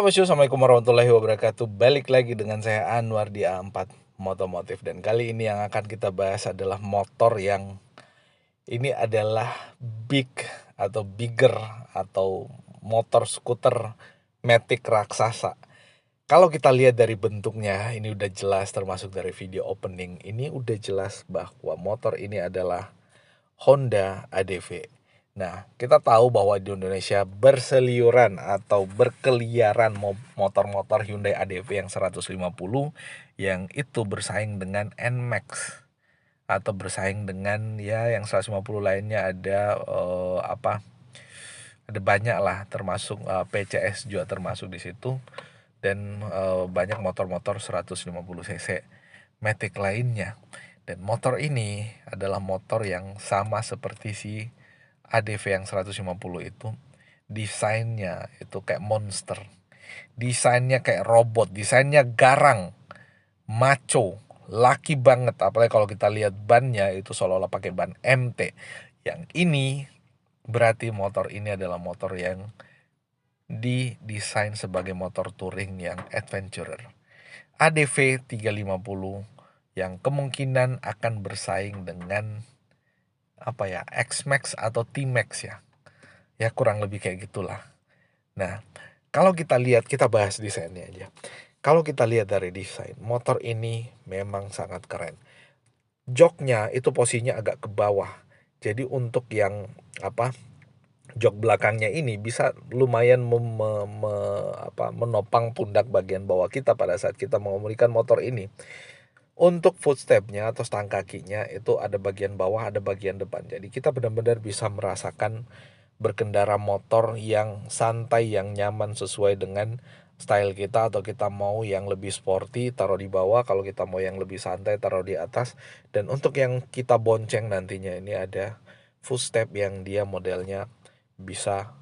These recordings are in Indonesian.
Bosku, assalamualaikum warahmatullahi wabarakatuh. Balik lagi dengan saya Anwar di A4 Motomotif. Dan kali ini yang akan kita bahas adalah motor yang ini adalah big atau bigger atau motor skuter matic raksasa. Kalau kita lihat dari bentuknya, ini udah jelas, termasuk dari video opening, ini udah jelas bahwa motor ini adalah Honda ADV. Nah, kita tahu bahwa di Indonesia berseliuran atau berkeliaran motor-motor Hyundai ADV yang 150 yang itu bersaing dengan NMAX atau bersaing dengan ya yang 150 lainnya. Ada ada banyak lah, termasuk PCS juga termasuk di situ, dan banyak motor-motor 150 cc matic lainnya. Dan motor ini adalah motor yang sama seperti si ADV yang 150 itu. Desainnya itu kayak monster, desainnya kayak robot, desainnya garang, macho, laki banget. Apalagi kalau kita lihat bannya itu seolah-olah pakai ban MT. Yang ini berarti motor ini adalah motor yang didesain sebagai motor touring yang adventurer. ADV 350 yang kemungkinan akan bersaing dengan X-Max atau T-Max ya. Ya kurang lebih kayak gitulah. Nah, kalau kita lihat, kita bahas desainnya aja. Kalau kita lihat dari desain, motor ini memang sangat keren. Joknya itu posisinya agak ke bawah. Jadi untuk yang jok belakangnya ini bisa lumayan menopang pundak bagian bawah kita pada saat kita mengemudikan motor ini. Untuk footstepnya atau stang kakinya itu ada bagian bawah, ada bagian depan. Jadi kita benar-benar bisa merasakan berkendara motor yang santai, yang nyaman sesuai dengan style kita. Atau kita mau yang lebih sporty, taruh di bawah. Kalau kita mau yang lebih santai, taruh di atas. Dan untuk yang kita bonceng nantinya, ini ada footstep yang dia modelnya bisa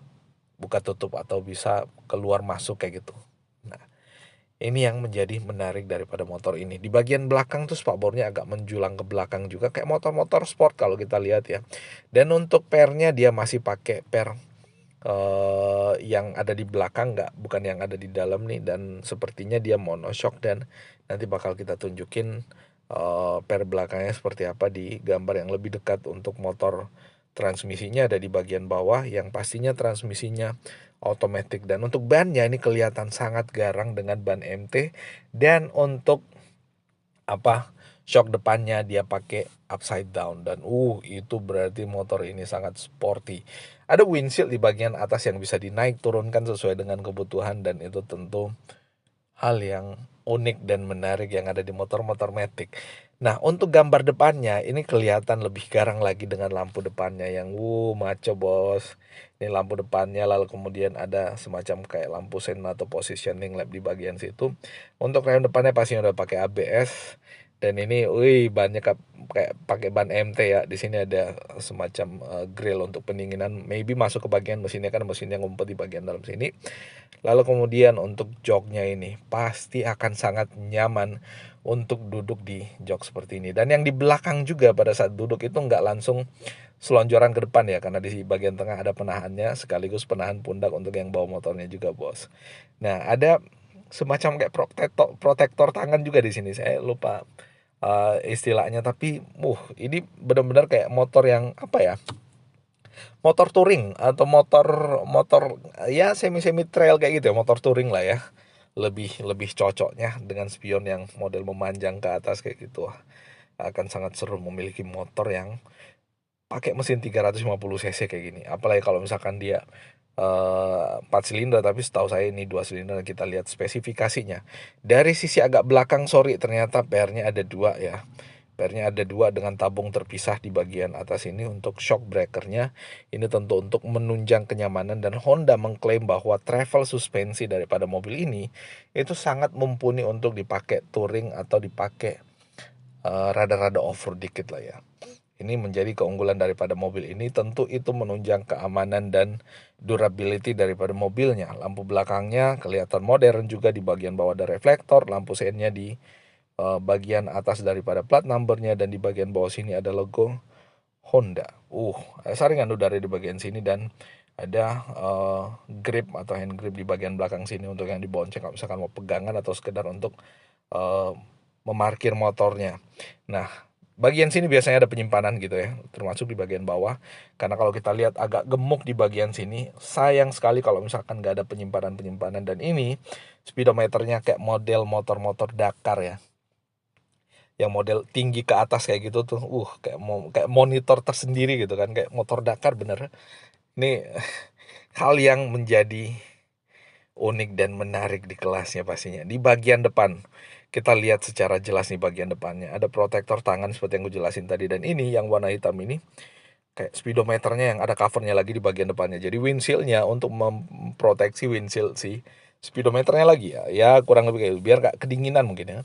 buka tutup atau bisa keluar masuk kayak gitu. Nah, ini yang menjadi menarik daripada motor ini. Di bagian belakang tuh spakbornya agak menjulang ke belakang juga kayak motor-motor sport kalau kita lihat ya. Dan untuk pernya dia masih pakai per yang ada di belakang, bukan yang ada di dalam nih. Dan sepertinya dia monoshock, dan nanti bakal kita tunjukin per belakangnya seperti apa di gambar yang lebih dekat. Untuk motor transmisinya ada di bagian bawah, yang pastinya transmisinya otomatis. Dan untuk bannya ini kelihatan sangat garang dengan ban MT. Dan untuk shock depannya dia pakai upside down, dan itu berarti motor ini sangat sporty. Ada windshield di bagian atas yang bisa dinaik turunkan sesuai dengan kebutuhan, dan itu tentu hal yang unik dan menarik yang ada di motor-motor matic. Nah, untuk gambar depannya ini kelihatan lebih garang lagi dengan lampu depannya yang maco bos. Ini lampu depannya, lalu kemudian ada semacam kayak lampu sen atau positioning lamp di bagian situ. Untuk rem depannya pasti udah pakai ABS. Dan ini bannya kayak pakai ban MT ya. Di sini ada semacam grill untuk pendinginan, maybe masuk ke bagian mesinnya, kan mesinnya ngumpet di bagian dalam sini. Lalu kemudian untuk joknya ini pasti akan sangat nyaman untuk duduk di jok seperti ini. Dan yang di belakang juga pada saat duduk itu nggak langsung selonjoran ke depan ya, karena di bagian tengah ada penahannya sekaligus penahan pundak untuk yang bawa motornya juga bos. Nah, ada semacam kayak protektor tangan juga di sini. Saya lupa istilahnya, tapi ini benar-benar kayak motor yang motor touring atau motor motor ya semi trail kayak gitu ya, motor touring lah ya. Lebih cocoknya dengan spion yang model memanjang ke atas kayak gitu. Akan sangat seru memiliki motor yang pakai mesin 350 cc kayak gini. Apalagi kalau misalkan dia 4 silinder, tapi setahu saya ini 2 silinder. Kita lihat spesifikasinya. Dari sisi agak belakang, ternyata pernya ada 2 ya. Pernya ada 2 dengan tabung terpisah di bagian atas ini untuk shock breakernya. Ini tentu untuk menunjang kenyamanan, dan Honda mengklaim bahwa travel suspensi daripada mobil ini itu sangat mumpuni untuk dipakai touring atau dipakai rada-rada off-road dikit lah ya. Ini menjadi keunggulan daripada mobil ini. Tentu itu menunjang keamanan dan durability daripada mobilnya. Lampu belakangnya kelihatan modern juga, di bagian bawah ada reflektor. Lampu seinnya di bagian atas daripada plat numbernya, dan di bagian bawah sini ada logo Honda. Saringan udara di bagian sini, dan ada grip atau hand grip di bagian belakang sini untuk yang dibonceng kalau misalkan mau pegangan atau sekedar untuk memarkir motornya. Nah, bagian sini biasanya ada penyimpanan gitu ya, termasuk di bagian bawah. Karena kalau kita lihat agak gemuk di bagian sini, sayang sekali kalau misalkan nggak ada penyimpanan-penyimpanan. Dan ini speedometernya kayak model motor-motor Dakar ya, yang model tinggi ke atas kayak gitu tuh, kayak monitor tersendiri gitu kan, kayak motor Dakar bener. Ini hal yang menjadi unik dan menarik di kelasnya pastinya. Di bagian depan, kita lihat secara jelas nih bagian depannya. Ada protektor tangan seperti yang gue jelasin tadi. Dan ini yang warna hitam ini, kayak speedometernya yang ada covernya lagi di bagian depannya. Jadi windshieldnya untuk memproteksi windshield si speedometernya lagi ya. Ya kurang lebih kayak biar gak kedinginan mungkin ya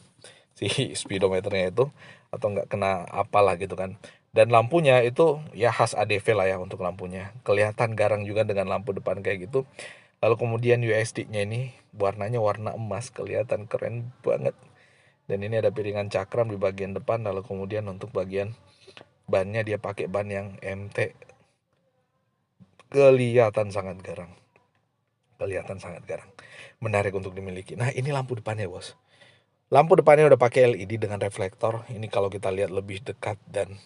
si speedometernya itu, atau nggak kena apalah gitu kan. Dan lampunya itu ya khas ADV lah ya untuk lampunya. Kelihatan garang juga dengan lampu depan kayak gitu. Lalu kemudian USD-nya ini warnanya warna emas, kelihatan keren banget. Dan ini ada piringan cakram di bagian depan. Lalu kemudian untuk bagian bannya dia pakai ban yang MT. Kelihatan sangat garang. Kelihatan sangat garang. Menarik untuk dimiliki. Nah, ini lampu depannya, Bos. Lampu depannya udah pakai LED dengan reflektor. Ini kalau kita lihat lebih dekat dan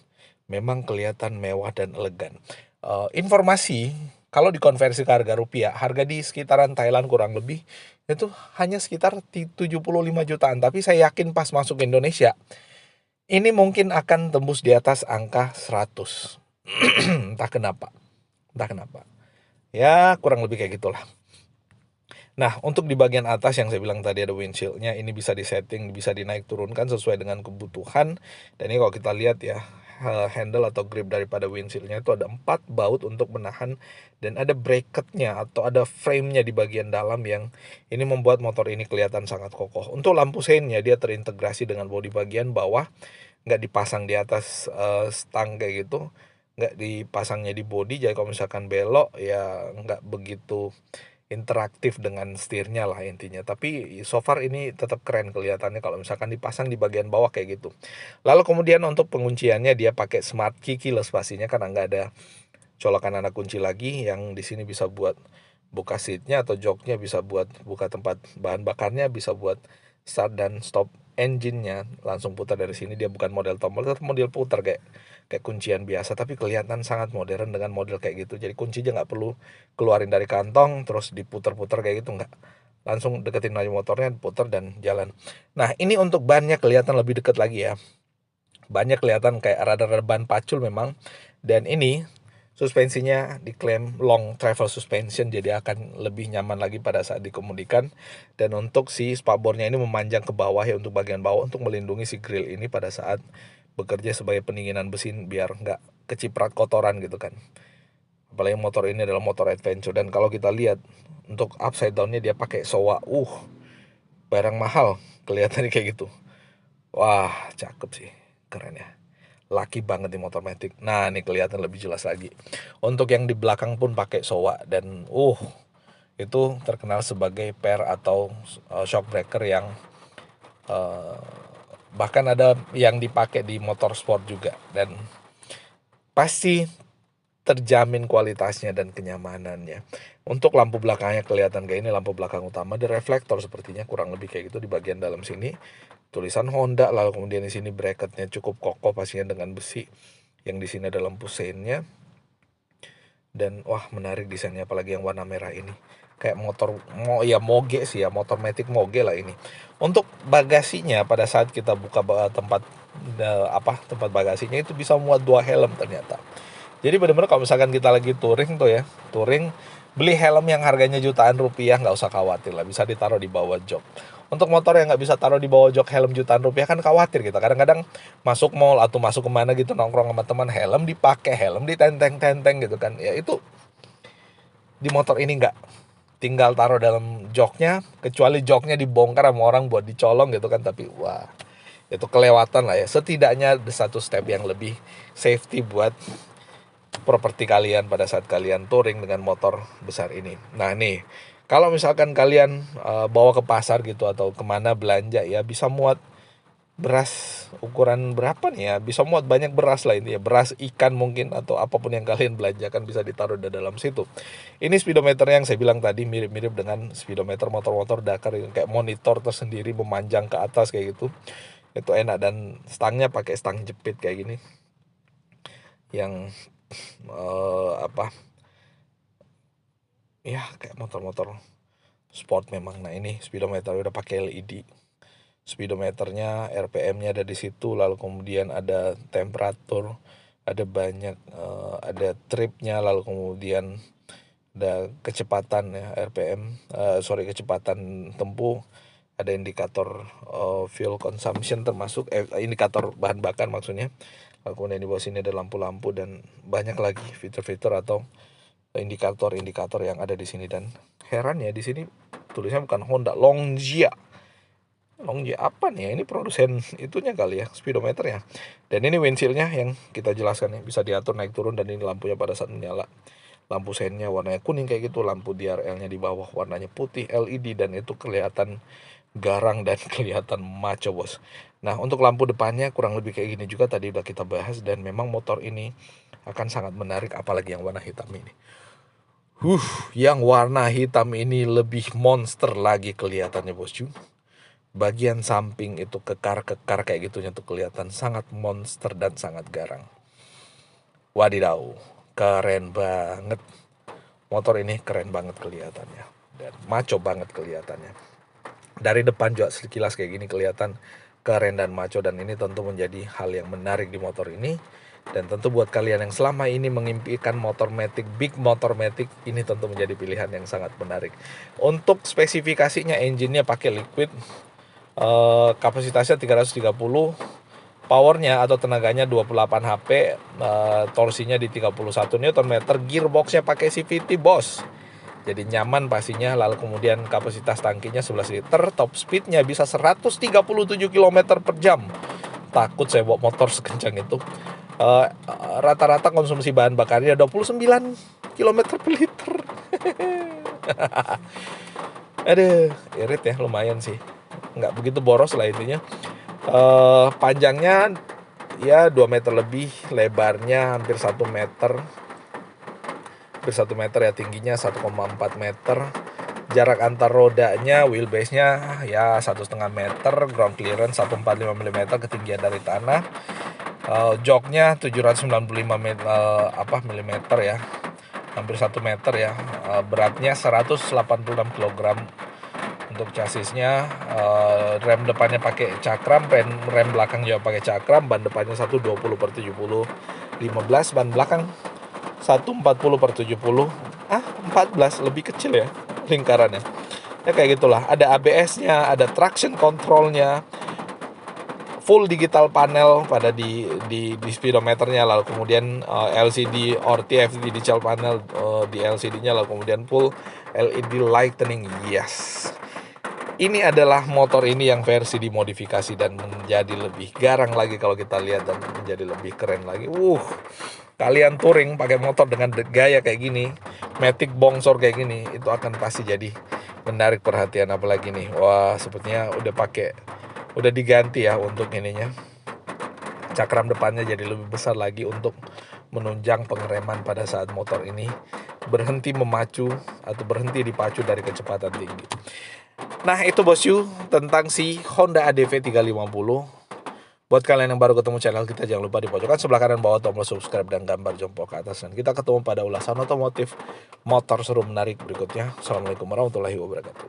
memang kelihatan mewah dan elegan. Informasi kalau dikonversi ke harga rupiah, harga di sekitaran Thailand kurang lebih itu hanya sekitar 75 jutaan. Tapi saya yakin pas masuk ke Indonesia, ini mungkin akan tembus di atas angka 100. Entah kenapa. Entah kenapa. Ya kurang lebih kayak gitulah. Nah, untuk di bagian atas yang saya bilang tadi ada windshieldnya, ini bisa disetting, bisa dinaik turunkan sesuai dengan kebutuhan. Dan ini kalau kita lihat ya, handle atau grip daripada windshieldnya itu ada 4 baut untuk menahan, dan ada bracketnya atau ada framenya di bagian dalam yang ini membuat motor ini kelihatan sangat kokoh. Untuk lampu seinnya dia terintegrasi dengan bodi bagian bawah, nggak dipasang di atas stang kayak gitu, nggak dipasangnya di bodi. Jadi kalau misalkan belok ya nggak begitu interaktif dengan setirnya lah intinya. Tapi so far ini tetap keren kelihatannya kalau misalkan dipasang di bagian bawah kayak gitu. Lalu kemudian untuk pengunciannya dia pakai smart key keyless pastinya, karena nggak ada colokan anak kunci lagi. Yang di sini bisa buat buka seatnya atau joknya, bisa buat buka tempat bahan bakarnya, bisa buat start dan stop engine-nya langsung putar dari sini. Dia bukan model tombol, tetap model putar kayak kuncian biasa, tapi kelihatan sangat modern dengan model kayak gitu. Jadi kuncinya nggak perlu keluarin dari kantong terus diputar-putar kayak gitu, nggak, langsung deketin aja motornya, putar dan jalan. Nah, ini untuk bannya kelihatan lebih dekat lagi ya. Bannya kelihatan kayak rada-rada ban pacul memang. Dan ini suspensinya diklaim long travel suspension, jadi akan lebih nyaman lagi pada saat dikemudikan. Dan untuk si spakbornya ini memanjang ke bawah ya, untuk bagian bawah, untuk melindungi si grill ini pada saat bekerja sebagai pendinginan mesin biar nggak keciprat kotoran gitu kan. Apalagi motor ini adalah motor adventure. Dan kalau kita lihat untuk upside downnya dia pakai Showa, barang mahal kelihatannya kayak gitu. Wah, cakep sih, keren ya. Laki banget di motor Matic. Nah, ini kelihatan lebih jelas lagi. Untuk yang di belakang pun pakai Showa, dan itu terkenal sebagai pair atau shock breaker yang uh, bahkan ada yang dipakai di motor sport juga, dan pasti terjamin kualitasnya dan kenyamanannya. Untuk lampu belakangnya kelihatan kayak ini, lampu belakang utama, ada reflektor sepertinya kurang lebih kayak gitu di bagian dalam sini. Tulisan Honda, lalu kemudian di sini bracketnya cukup kokoh pastinya dengan besi. Yang di sini ada lampu seinnya. Dan wah, menarik desainnya, apalagi yang warna merah ini. Kayak motor moge sih ya, motor Matic moge lah ini. Untuk bagasinya pada saat kita buka tempat tempat bagasinya itu bisa muat 2 helm ternyata. Jadi benar-benar kalau misalkan kita lagi touring tuh ya, beli helm yang harganya jutaan rupiah, nggak usah khawatir lah, bisa ditaruh di bawah jok. Untuk motor yang nggak bisa taruh di bawah jok helm jutaan rupiah kan khawatir kita. Kadang-kadang masuk mall atau masuk kemana gitu, nongkrong sama teman, helm dipakai, helm ditenteng-tenteng gitu kan. Ya itu di motor ini nggak, tinggal taruh dalam joknya, kecuali joknya dibongkar sama orang buat dicolong gitu kan. Tapi wah, itu kelewatan lah ya. Setidaknya ada satu step yang lebih safety buat properti kalian pada saat kalian touring dengan motor besar ini. Nah nih, kalau misalkan kalian bawa ke pasar gitu atau kemana belanja ya, bisa muat beras ukuran berapa nih ya, bisa muat banyak beras lah ini ya, beras, ikan mungkin, atau apapun yang kalian belanjakan bisa ditaruh di dalam situ. Ini speedometer yang saya bilang tadi mirip-mirip dengan speedometer motor-motor Dakar yang kayak monitor tersendiri memanjang ke atas kayak gitu. Itu enak, dan stangnya pakai stang jepit kayak gini yang apa ya, kayak motor-motor sport memang. Nah, ini speedometer udah pakai LED. Speedometernya, RPM-nya ada di situ, lalu kemudian ada temperatur, ada banyak ada tripnya, lalu kemudian ada kecepatan ya, RPM, kecepatan tempuh, ada indikator fuel consumption, termasuk indikator bahan bakar maksudnya. Lalu kemudian di bawah sini ada lampu-lampu dan banyak lagi fitur-fitur atau indikator-indikator yang ada di sini. Dan heran ya, di sini tulisnya bukan Honda, Longia apa nih ya, ini produsen itunya kali ya, speedometernya. Dan ini windshieldnya yang kita jelaskan ya, bisa diatur naik turun, dan ini lampunya pada saat menyala, lampu sennya warnanya kuning kayak gitu, lampu DRL-nya di bawah warnanya putih LED, dan itu kelihatan garang dan kelihatan maco, bos. Nah, untuk lampu depannya kurang lebih kayak gini juga, tadi udah kita bahas, dan memang motor ini akan sangat menarik, apalagi yang warna hitam ini. Yang warna hitam ini lebih monster lagi kelihatannya, bosku. Bagian samping itu kekar-kekar kayak gitunya tuh kelihatan sangat monster dan sangat garang. Wadidaw, keren banget. Motor ini keren banget kelihatannya, dan maco banget kelihatannya. Dari depan juga sekilas kayak gini kelihatan keren dan maco, dan ini tentu menjadi hal yang menarik di motor ini. Dan tentu buat kalian yang selama ini mengimpikan motor matic, big motor matic, ini tentu menjadi pilihan yang sangat menarik. Untuk spesifikasinya, engine-nya pakai liquid, kapasitasnya 330, powernya atau tenaganya 28 HP, torsinya di 31 Nm, gearboxnya pakai CVT, bos. Jadi nyaman pastinya. Lalu kemudian kapasitas tangkinya 11 liter, top speednya bisa 137 km per jam. Takut saya bawa motor sekencang itu. Rata-rata konsumsi bahan bakarnya 29 km per liter. Aduh, irit ya, lumayan sih. Nggak begitu boros lah intinya. Panjangnya ya 2 meter lebih, lebarnya hampir 1 meter. Hampir 1 meter ya, tingginya 1,4 meter. Jarak antar rodanya, wheelbase-nya ya 1,5 meter, ground clearance 145 mm ketinggian dari tanah. Joknya 795 mm ya, hampir 1 meter ya. Beratnya 186 kg. Untuk chassisnya, rem depannya pakai cakram, rem belakang juga pakai cakram, ban depannya 120/70 15, ban belakang 140/70 14, lebih kecil ya lingkarannya. Ya kayak gitulah. Ada ABS-nya, ada traction control-nya, full digital panel pada di speedometernya, lalu kemudian LCD or TFT digital panel di LCD-nya, lalu kemudian full LED lightning. Yes. Ini adalah motor ini yang versi dimodifikasi dan menjadi lebih garang lagi kalau kita lihat, dan menjadi lebih keren lagi. Kalian touring pakai motor dengan gaya kayak gini, matic bongsor kayak gini, itu akan pasti jadi menarik perhatian. Apalagi nih, wah, sepertinya udah diganti ya untuk ininya. Cakram depannya jadi lebih besar lagi untuk menunjang pengereman pada saat motor ini berhenti memacu atau berhenti dipacu dari kecepatan tinggi. Nah, itu bosku tentang si Honda ADV 350. Buat kalian yang baru ketemu channel kita, jangan lupa di pojokan sebelah kanan bawah tombol subscribe dan gambar jempol ke atas. Dan kita ketemu pada ulasan otomotif motor seru menarik berikutnya. Assalamualaikum warahmatullahi wabarakatuh.